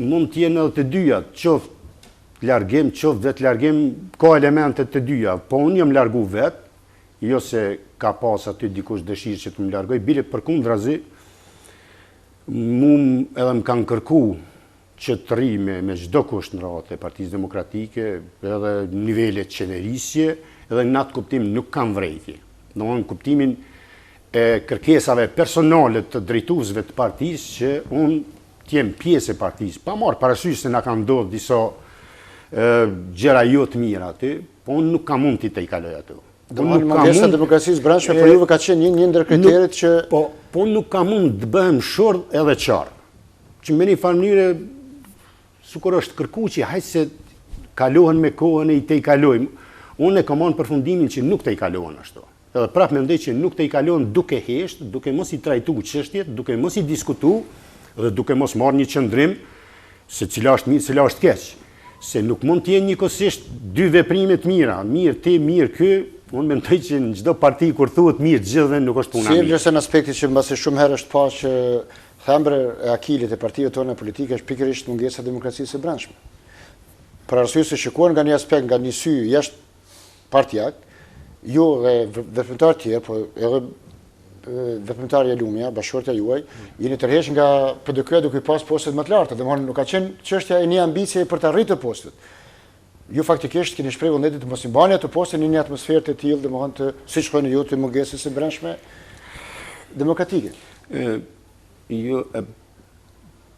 mund të jenë edhe të dyja, qoftë largim, qoftë vetë largim, ka elementet të dyja, po unë jam largu vetë, jo se ka pas aty dikush dëshirë që të më largoj, bile përkundrazi, mu edhe më kanë kërku që të rri me çdo kusht në radhë e Partisë Demokratike, edhe nivelet qeverisje, edhe në atë kuptim nuk kam vrejtje. Në kuptimin e kërkesave personale të drejtuesve të partisë që unë t'jem pjesë e partisë, pa marrë parasysh se na kanë ndodhur disa gjëra jo të mira aty, po unë nuk kam mund t'i i kaloj aty. Mungesa e demokracisë brendshme për juve ka qenë një ndër kriteret që... Po unë nuk kam mund të bëhem shordh edhe qarë. Që me një farë mënyre, sukur është kërku që hajtë se kalohen me kohën e i te i kalojmë, unë e komon përfundimin që nuk te i kalohen ashtu. Edhe prapë mendoj që nuk te i kalohen duke hesht, duke mos i trajtu çështjet, duke mos i diskutu, dhe duke mos marrë një qëndrim se cila është mirë, cila është keq. Se nuk mund të jenë njëkohësisht dy veprime të mira, mirë ti, mirë ky. Unë mendoj që në çdo parti kur thuhet mirë gjithë nuk është puna mirë. Si në aspekti që mbasi shumë herë është pa që thembre e akilit e partive tona politike është pikërisht mungesa e demokracisë së brendshme. Për arsye se shikohen nga një aspekt, nga një sy jashtë partijak, ju dhe veprimtarë tjerë, po edhe veprimtarja Lumja, bashkëshortja juaj, jeni tërheq nga PDK duke pas postet më të larta, domethënë nuk ka qenë çështja e një ambicie për të arritur postet. Ju faktikisht keni shprehur vullnetin të mos i bani ato poste në një atmosferë të tillë, domethënë të siç thonë ju të mungesës së brendshme demokratike. Ju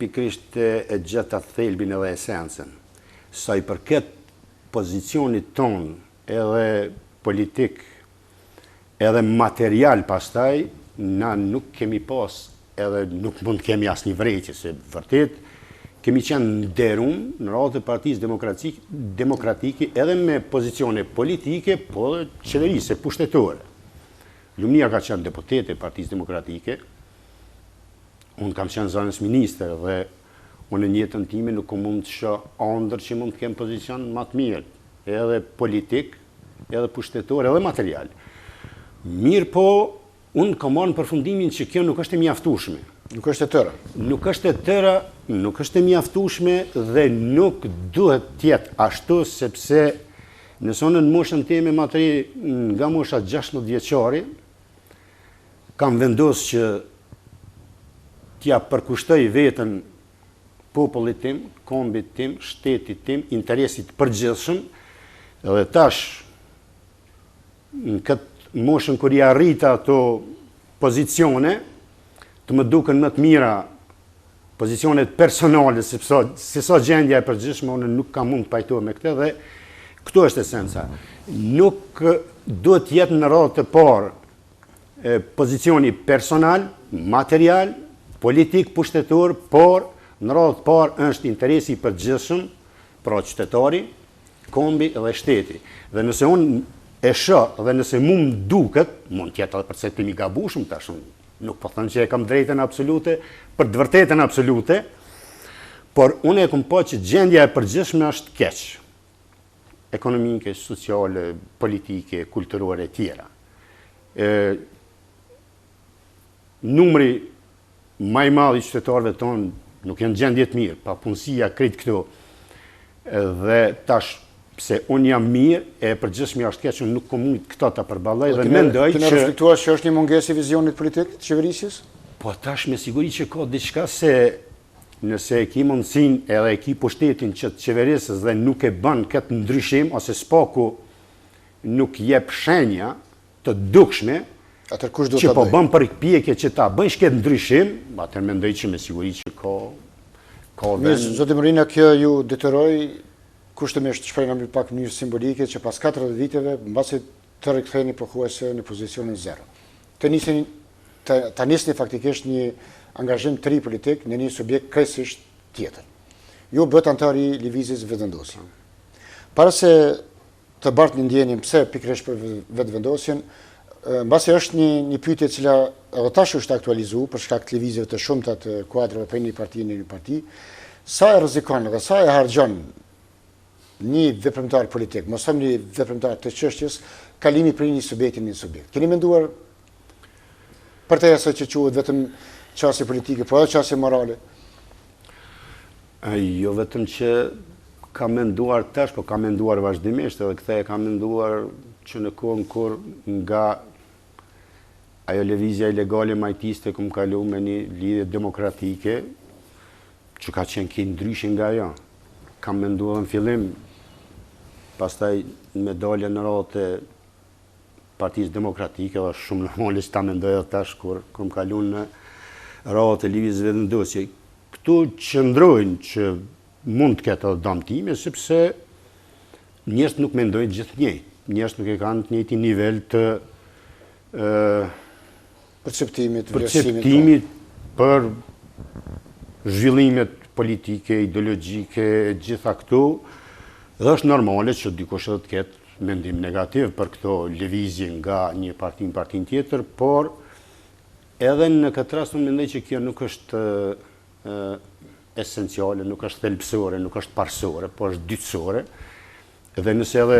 pikërisht e gjeta thelbin edhe esencën. Sa i përket pozicionit ton edhe politik edhe material pastaj, na nuk kemi pas edhe nuk mund kemi asnjë vrejtje, se vërtet kemi qenë nderum në radhë të Partisë Demokratike edhe me pozicione politike, po dhe qeverisë, pushtetore. Lumia ka qenë deputete e Partisë Demokratike, unë kam qenë zonës minister dhe unë në jetën time nuk mund të shoh ëndër që mund të kem pozicion më të mirë, edhe politik, edhe pushtetor, edhe material. Mirë po, unë kam marrë në përfundimin që kjo nuk është e mjaftueshme. Nuk është e tëra. Nuk është e tëra, nuk është e mjaftueshme dhe nuk duhet të jetë ashtu, sepse nëse unë në moshën time nga mosha 16 vjeçare, kam vendosur që t'ja përkushtoj veten popullit tim, kombit tim, shtetit tim, interesit përgjithshëm, dhe tash në këtë moshën kur i arrita ato pozicione, të më duken më të mira pozicionet personale, se sa gjendja e përgjithshme, unë nuk kam mund të pajtohem me këtë dhe këtu është esenca. Nuk duhet të jetë në radhë të parë pozicioni personal, material, politik, pushtetor, por në radhë të parë është interesi i përgjithshëm, pra qytetari, kombi dhe shteti. Dhe nëse unë e shoh dhe nëse mu më duket, mund të jetë edhe perceptim i gabueshëm tash, nuk po thënë që e kam drejtën absolute, për të vërtetën absolute, por unë e kam pa që gjendja e përgjithshme është keq. Ekonomike, sociale, politike, kulturore e tjera. Numri më i madh i qytetarëve tonë nuk janë gjendje të mirë, papunësia krejt këtu. Dhe tash pse unë jam mirë, e përgjithshmja është keq, unë nuk kam mund këto ta përballoj dhe mendoj që... Të në reflektuar që është një mungesë i vizionit politik të qeverisjes? Po tash me siguri që ka diçka se nëse e ki mundësin edhe e ki pushtetin që të qeverisës dhe nuk e bën këtë ndryshim, ose s'paku nuk jep shenja të dukshme, që po bën përpjekje që ta bëjnë këtë ndryshim, atër mendoj që me siguri që ka vend. Zotë Mërina, kjo ju detyroi kushtimisht shprehna më pak në mënyrë simbolike që pas 40 viteve mbasi të riktheheni pothuajse në pozicionin zero. Ta nisni faktikisht një angazhim të ri politik në një subjekt krejtësisht tjetër. Ju bët antar i lëvizjes vetëvendosje. Para se të bart një ndjenjë pse pikërisht për vetëvendosjen, mbasi është një pyetje e cila edhe tash është aktualizuar për shkak të lëvizjeve të shumta të kuadrave prej një parti në një parti, sa e rrezikon dhe sa e harxhon një veprimtar politik, mos them një veprimtar të çështjes, kalimi prej një subjekti në një subjekt. Keni menduar për të asaj që quhet vetëm qasje politike, po edhe qasje morale? Jo vetëm që ka menduar tash, po ka menduar vazhdimisht, edhe këthe e ka menduar që në kohën kur nga ajo lëvizja ilegale majtiste kum kalu me një lidhje demokratike, që ka qenë ki ndryshin nga jo. Kam menduar në fillim, pastaj me dalje në radhë të Partisë Demokratike, dhe shumë normalisht ta mendoj edhe tash kur kum kalu në radhë të lëvizjes vetëvendosje. Këtu qëndrojnë që mund të ketë edhe damtime, sepse njerëzit nuk mendojnë gjithë njëjtë. Njerëzit nuk e kanë të njëjtin nivel të perceptimit për zhvillimet politike, ideologjike, gjitha këtu, dhe është normale që dikush edhe të ketë mendim negativ për këto lëvizje nga një parti në partin tjetër, por edhe në këtë rast unë mendoj që kjo nuk është esenciale, nuk është thelbësore, nuk është parsore, por është dytësore. Dhe nëse edhe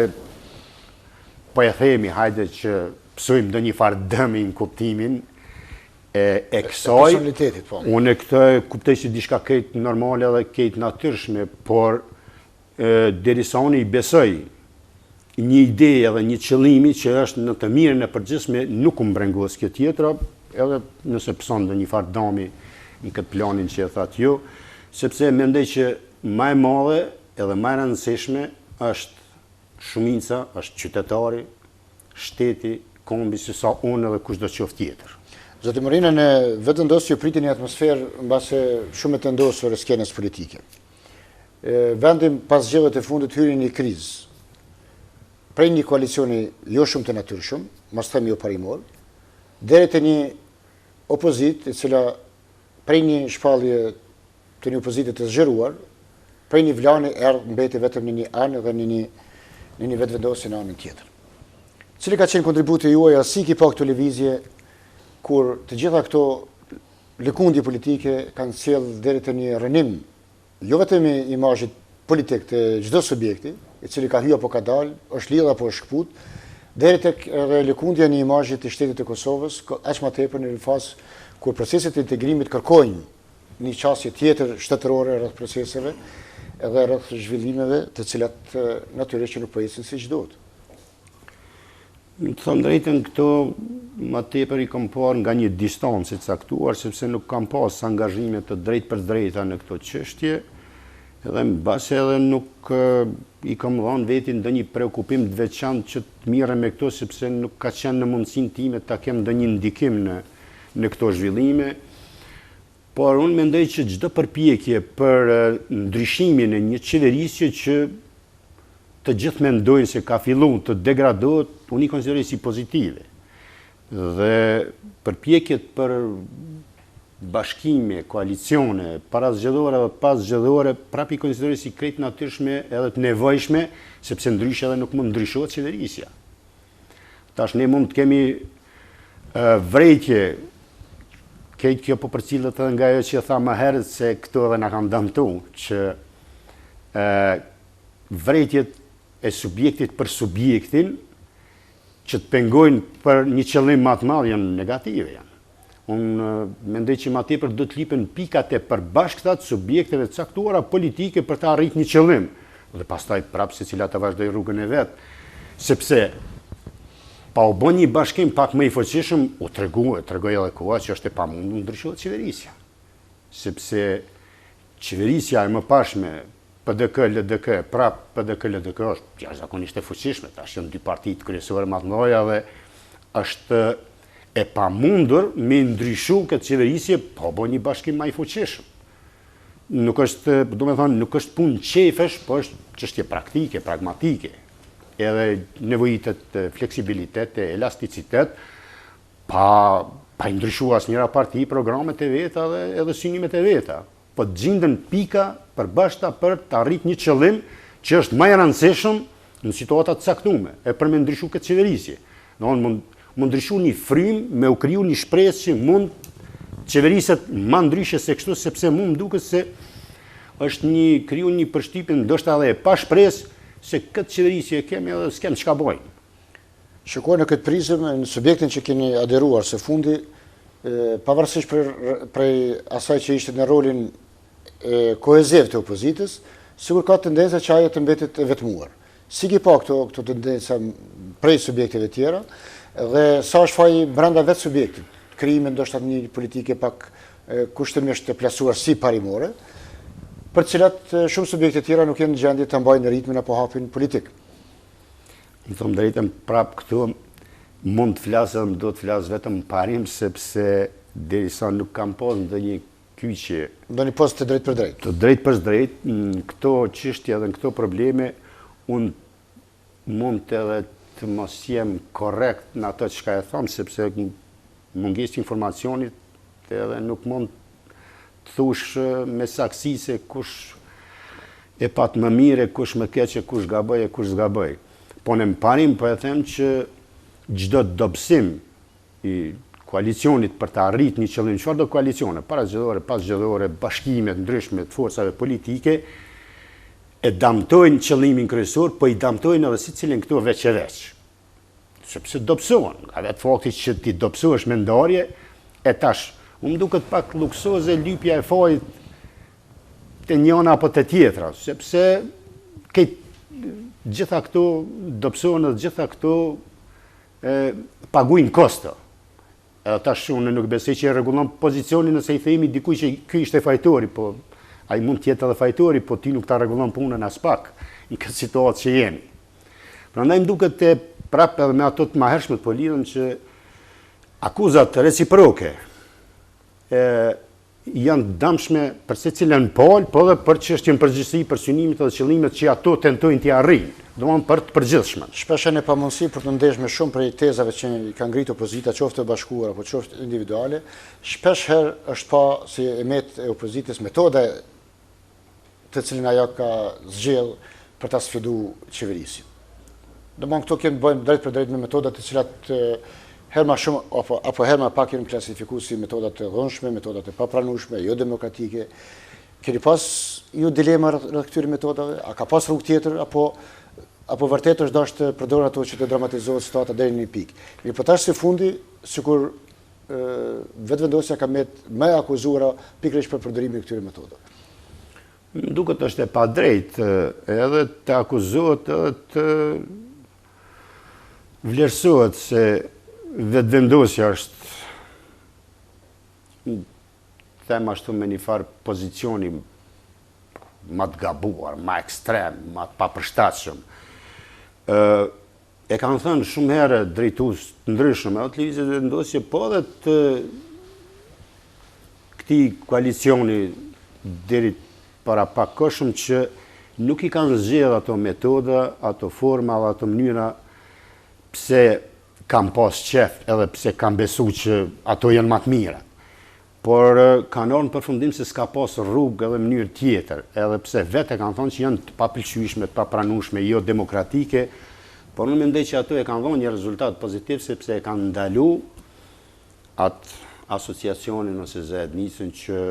po e themi, hajde që pësojmë do një farë dëmi në kuptimin e kësaj, unë e këtë kuptej që dishka kejtë normale dhe kejtë natyrshme, por derisa unë i besoj një ide edhe një qëllimi që është në të mirën e përgjithshme, nuk u mbrengos kjo tjetra, edhe nëse pëson dhe një farë dami në këtë planin që e thatë ju, sepse mendoj që më e madhe edhe më e rëndësishme është shumica, është qytetari, shteti, kombi, se sa unë edhe kushdo qoftë tjetër. Zotë Mërina, në vetëvendosje ju priti një atmosferë mbase shumë të ndosur e skenës politike. Vendim pas zgjedhjeve të fundit hyri një krizë, prej një koalicioni jo shumë të natyrshëm, mos them jo parimor, deri te një opozitë e cila prej një shpallje të një opozite të zgjeruar, prej një vlani mbeti vetëm në një anë dhe në një vetëvendosje në anën tjetër. Cili ka qenë kontributi juaj, si ki pa këto lëvizje, kur të gjitha këto lëkundje politike kanë sjellë deri te një rënim, jo vetëm i imazhit politik të çdo subjekti, i cili ka hyrë apo ka dalë, është lidhur apo është shkput, deri tek lëkundja në imazhit të shtetit të Kosovës, aq më tepër në fazë kur proceset e integrimit kërkojnë një qasje tjetër shtetërore rreth proceseve edhe rreth zhvillimeve të cilat natyrisht nuk po ecin siç duhet. Të thënë drejtën, këto më tepër i kam parë nga një distancë e caktuar, sepse nuk kam pas angazhime të drejtë për drejta në këto çështje, edhe mbase edhe nuk i kam dhënë vetin ndonjë preokupim të veçantë që të mirë me këto, sepse nuk ka qenë në mundësinë time ta kem ndonjë ndikim në këto zhvillime. Por unë mendoj që çdo përpjekje për ndryshimin e një qeverisje që të gjithë mendojnë se ka filluar të degradohet, unë i konsideroj si pozitive. Dhe përpjekjet për bashkime, koalicione, para zgjedhore dhe pas zgjedhore, prapë i konsideroj si krejt natyrshme edhe të nevojshme, sepse ndryshe edhe nuk mund ndryshohet qeverisja. Tash ne mund të kemi vrejtje, kejt kjo po përcillet edhe nga ajo që tha më herët se këto edhe na kanë dëmtu, që vrejtjet e subjektit për subjektin që të pengojnë për një qëllim më të madh janë negative. Unë mendoj që më tepër do të lipen pikat e përbashkëta të subjekteve të caktuara politike për të arritur një qëllim. Dhe pastaj prapë secila të vazhdoj rrugën e vet, sepse pa u bën një bashkim pak më i fuqishëm, u tregoj edhe koha që është e pamundur ndryshohet qeverisja. Sepse qeverisja e mëpashme PDK, LDK, prap PDK, LDK është jashtëzakonisht e fuqishme, tash janë dy partitë kryesore më të mëdha dhe është e pamundur me ndryshu këtë qeverisje, po bo një bashkim më i fuqishëm. Nuk është, do me thonë, nuk është punë qefesh, po është çështje praktike, pragmatike. Edhe nevojitet fleksibilitet, elasticitet, pa i ndryshu asnjëra parti programet e veta dhe edhe synimet e veta. Po gjenden pika përbashkëta për të arritur një qëllim që është më i rëndësishëm në situata të caktuara, e për me ndryshu këtë qeverisje. Mund ndryshu një frym me u kriju një shpresë që mund qeveriset më ndryshe se kështu, sepse mund duket se është kriju një përshtypje ndoshta edhe e pa shpresë se këtë qeverisje kemi edhe s'kem çka bojmë. Shikoj në këtë prizëm, në subjektin që keni aderuar së fundi, pavarësisht prej asaj që ishte në rolin koheziv të opozitës, sigur ka tendenca që ajo të mbetet e vetmuar. Si ki pa këto tendenca prej subjekteve tjera, dhe sa është faji brenda vetë subjektit, krijimi ndoshta një politike pak kushtimisht të plasuar si parimore, për cilat shumë subjekte tjera nuk janë në gjendje të mbajnë ritmin apo hapin politik. Në thëmë drejtëm prap këtu mund të flasëm, do të flasë vetëm parim, sepse derisa nuk kam pas ndonjë kyçje. Ndonjë post të drejt për drejt. Të drejt për drejt, në këto çështje dhe në këto probleme, unë mund të edhe të mos jem korrekt në ato që ka e thamë, sepse mungesë informacionit edhe nuk mund të thush me saksi se kush e pat më mire, kush më keqe, kush gaboj e kush zgaboj. Po në parim po e them që çdo dobësim i koalicionit për të arrit një qëllim, çfarë do koalicione, para zgjedhore, pas zgjedhore, bashkimet ndryshme të forcave politike, e damtojnë qëllimin kryesor, po i damtojnë edhe secilin këtu veç e veç. Sepse dobësohen, nga vetë fakti që ti dobësohesh me ndarje, e tash, më duket pak luksoze lypja e fajit të njëna apo të tjetra, sepse gjitha këto dobësohen dhe gjitha këto paguajnë kosto. Edhe tash unë nuk besoj që e rregullon pozicionin nëse i themi dikuj që ky ishte fajtori, po ai mund të jetë edhe fajtori, po ti nuk ta rregullon punën as pak në këtë situatë që jemi. Prandaj më duket prapë edhe me ato të mëhershme po lidhen që akuzat reciproke janë dëmshme për secilën palë, po edhe për çështjen përgjithësi për synimet dhe qëllimet që ato tentojnë t'i arrijnë, domethënë për të përgjithshme. Shpesh janë pamundësi për të ndeshme shumë prej tezave që ka ngritur opozita, qoftë e bashkuar apo qoftë individuale, shpesh herë është pa si emet e opozitës metode të cilën ajo ka zgjell për ta sfiduar qeverisin. Domethënë këto kemi bëjmë drejt për drejt me metoda të cilat herë më shumë apo herë më pak kemi klasifikuar si metoda të dhunshme, metoda të papranueshme, jo demokratike. Keni pas ju dilema rreth këtyre metodave? A ka pas rrugë tjetër apo vërtet është dashur të përdorë ato që të dramatizohet situata deri në një pikë? Mirë, po tash së fundi, sikur vetëvendosja ka më akuzuara pikërisht për përdorimin e këtyre metodave. Më duket është e padrejtë edhe të akuzohet edhe të vlerësohet se vetëvendosja është them ashtu me një farë pozicioni më të gabuar, më ekstrem, më të papërshtatshëm. E kanë thënë shumë herë drejtues të ndryshëm edhe televizit vendosje, po edhe të këtij koalicioni deri para pak kohëshëm që nuk i kanë zgjedhur ato metoda, ato forma, ato mënyra pse kam pas qef edhe pse kam besu që ato janë më të mira. Por kanë orë në përfundim se s'ka pas rrugë edhe mënyrë tjetër, edhe pse vetë kanë thonë që janë të papëlqyeshme, të papranueshme, jo demokratike, por unë mendoj që ato e kanë dhënë një rezultat pozitiv sepse e kanë ndalu atë asociacionin ose zëdnisën që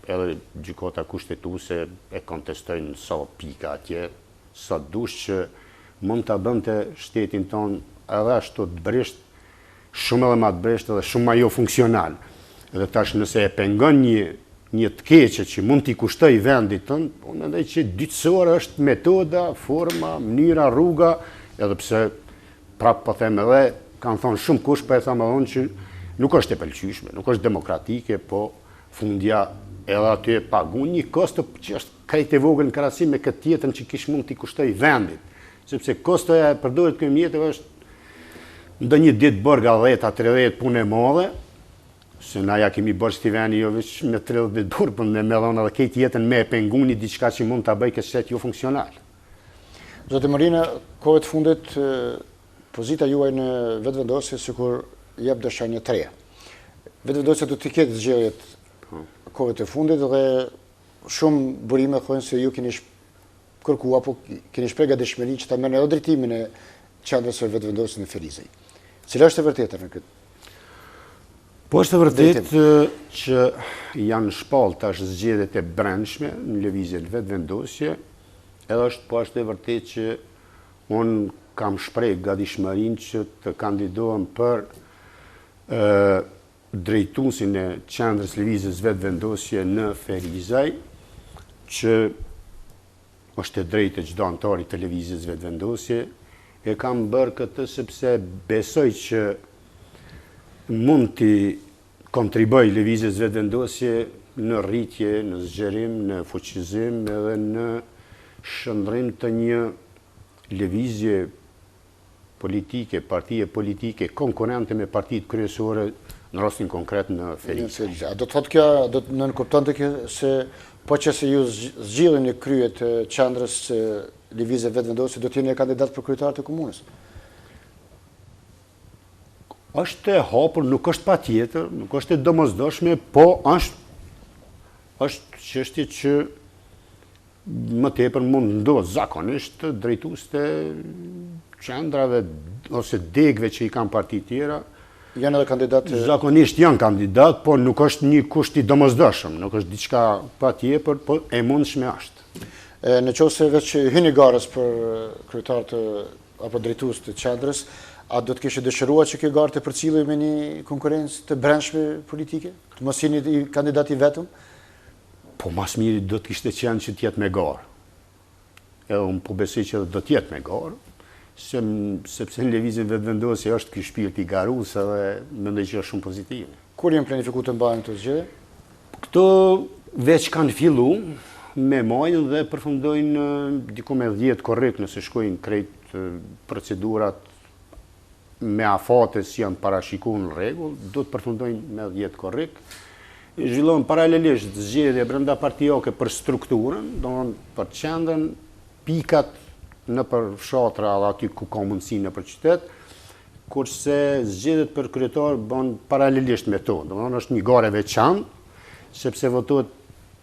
edhe gjykata kushtetuese e kontestojnë sa pika atje, sa dush që mund ta bënte shtetin ton edhe ashtu të brisht, shumë edhe ma të brisht edhe shumë ma jo funksional. Edhe tash nëse e pengon një të keqe që mund t'i kushtoj vendit tënë, unë mendoj që dytësore është metoda, forma, mënyra, rruga, edhe pse prapë po them edhe, kanë thonë shumë kush, po e thamë edhe unë që nuk është e pëlqyeshme, nuk është demokratike, po fundja edhe aty e pagun një kosto që është krejt e vogël në krahasim me këtë tjetër që kish mund t'i kushtoj vendit. Sepse kostoja e përdoret këtu mjetëve është ndonjë ditë bërga 10-30 punë e madhe, se na ja kemi bërë këtij vendi jo vetëm me 30 burg, por me dhënë edhe këtë jetën me penguni diçka që mund ta bëj këtë shtet jo funksional. Zoti Morina, kohët e fundit pozita juaj në vetëvendosje sikur jep dëshanjë të reja. Vetëvendosja do të ketë zgjedhjet kohët e fundit dhe shumë burime thonë se ju keni kërkuar apo keni shprehur gatishmëri që ta merrni edhe drejtimin e qendrës së vetëvendosjes në Ferizaj. Cila është e vërteta në këtë? Po është e vërtetë që janë shpallë tash zgjedhjet e brendshme në lëvizjen vetëvendosje, edhe është e vërtetë që unë kam shprehur gatishmërinë që të kandidohem për drejtuesin e qendrës lëvizjes vetëvendosje në Ferizaj, që është e drejtë çdo antar i të lëvizjes vetëvendosje. E kam bërë këtë sepse besoj që mund t'i kontriboj lëvizjes vetëvendosje në rritje, në zgjerim, në fuqizim edhe në shëndrim të një lëvizje politike, partije politike, konkurrente me partitë kryesore në rastin konkret në Ferizaj. A do të thotë kjo, do të nënkuptonte kjo se po që se ju zgjidheni kryet të qendrës lëvizje vetëvendosje, do të jeni kandidat për kryetar të komunës? Është e hapur, nuk është patjetër, nuk është e domosdoshme, po është çështje që më tepër mund ndodhë zakonisht drejtues të qendrave ose degëve që i kanë parti tjera. Janë edhe kandidat? Zakonisht janë kandidat, por nuk është një kusht i domosdoshëm, nuk është diçka patjetër, por e mundshme është. Në qoftë se veç hyni garës për kryetar të apo drejtues të qendrës, a do të kishte dëshiruar që kjo garë të përcillej me një konkurrencë të brendshme politike? Të mos jeni kandidat i vetëm? Po mas miri do të kishte qenë që t'jetë me garë. Edhe unë po besoj që do t'jetë me garë, sepse në lëvizjen vetëvendosje është ky shpirt i garus edhe mendoj që është shumë pozitiv. Kur janë planifikuar të mbahen këto zgjedhje? Këto veç kanë fillu me majën dhe përfundojnë diku me 10 korrik nëse shkojnë krejt procedurat me afate si janë parashikuar në rregull, do të përfundojnë me 10 korrik. Zhvillohen paralelisht zgjedhje brenda partijoke për strukturën, domthonë për qendrën, pikat në për fshatra dhe aty ku ka mundësi në për qytet, kurse zgjedhjet për kryetar bën paralelisht me to. Domthonë është një garë e veçantë, sepse votohet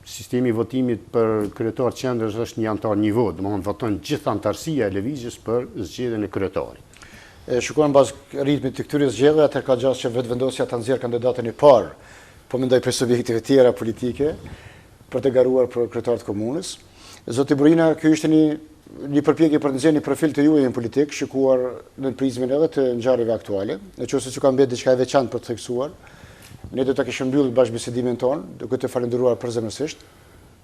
sistemi i votimit për kryetar qendrës është një antar një vot, domthonë votojnë gjithë antarësia e lëvizjes për zgjedhjen e kryetarit. Shikojmë mbas ritmit të këtyre zgjedhjeve, atë ka gjasë që vetëvendosja ta nxjerrë kandidatën e parë, po mendoj për subjektive tjera politike, për të garuar për kryetar të komunës. Zoti Morina, kjo ishte një përpjekje për të nxjerrë një profil të juaj në politikë, shikuar në prizmen edhe të ngjarjeve aktuale, nëse ka mbetë diçka e veçantë për të theksuar. Ne do ta kishim mbyllur bashkëbisedimin ton, duke të falendëruar përzemërsisht.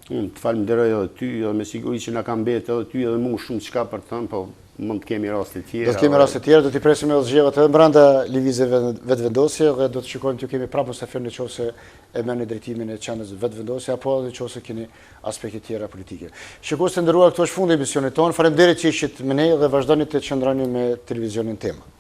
Unë të falenderoj edhe ty, edhe me siguri që na ka mbetë edhe ty edhe mua shumë çka për të thënë, po mund të kemi raste tjera. Do të kemi raste tjera, do t'i presim edhe zgjedhjet edhe brenda lëvizjeve vetëvendosje dhe do të shikojmë t'ju kemi prapë ose në qoftë se e merrni drejtimin e qendrës vetëvendosje apo në qoftë se keni aspekte tjera politike. Shikues të nderuar, këtu është fundi i emisionit tonë. Faleminderit që ishit me ne dhe vazhdoni të qëndroni me televizionin Tema.